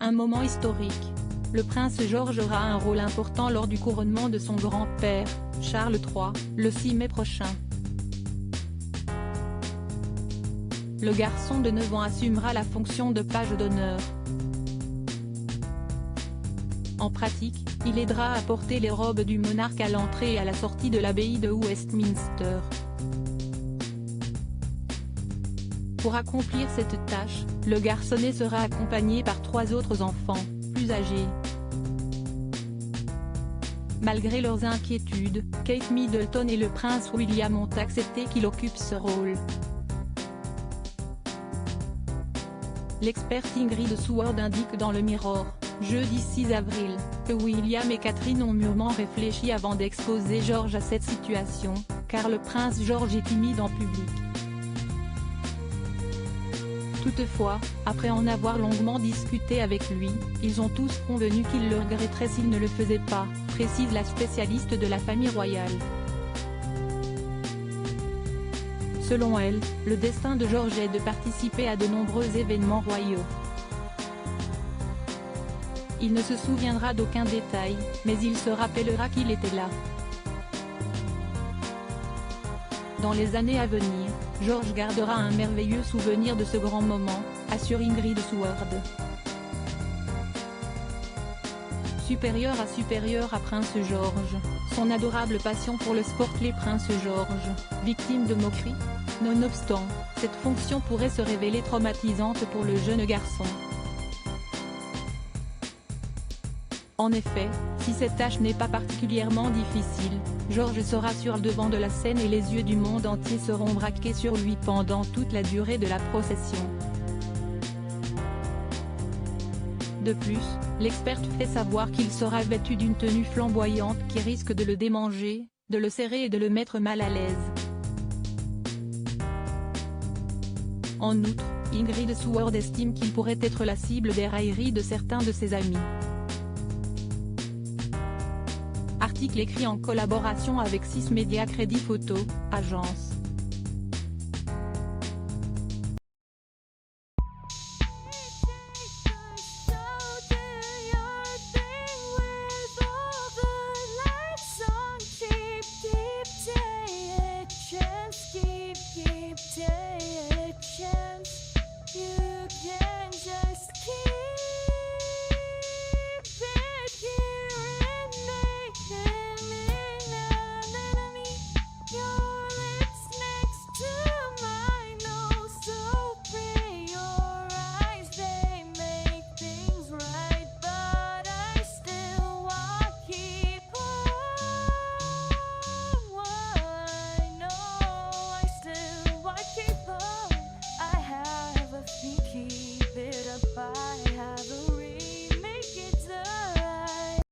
Un moment historique. Le prince George aura un rôle important lors du couronnement de son grand-père, Charles III, le 6 mai prochain. Le garçon de 9 ans assumera la fonction de page d'honneur. En pratique, il aidera à porter les robes du monarque à l'entrée et à la sortie de l'abbaye de Westminster. Pour accomplir cette tâche, le garçonnet sera accompagné par 3 autres enfants, plus âgés. Malgré leurs inquiétudes, Kate Middleton et le prince William ont accepté qu'il occupe ce rôle. L'experte Ingrid Seward indique dans le Mirror, jeudi 6 avril, que William et Catherine ont mûrement réfléchi avant d'exposer George à cette situation, car le prince George est timide en public. Toutefois, après en avoir longuement discuté avec lui, ils ont tous convenu qu'ils le regretteraient s'il ne le faisait pas, précise la spécialiste de la famille royale. Selon elle, le destin de George est de participer à de nombreux événements royaux. Il ne se souviendra d'aucun détail, mais il se rappellera qu'il était là. Dans les années à venir, George gardera un merveilleux souvenir de ce grand moment, assure Ingrid Seward. Supérieur à Prince George, son adorable passion pour le sport. Les Prince George, victime de moqueries? Nonobstant, cette fonction pourrait se révéler traumatisante pour le jeune garçon. En effet, si cette tâche n'est pas particulièrement difficile, George sera sur le devant de la scène et les yeux du monde entier seront braqués sur lui pendant toute la durée de la procession. De plus, l'experte fait savoir qu'il sera vêtu d'une tenue flamboyante qui risque de le démanger, de le serrer et de le mettre mal à l'aise. En outre, Ingrid Seward estime qu'il pourrait être la cible des railleries de certains de ses amis. Article écrit en collaboration avec 6 Médias Crédit Photo, agence.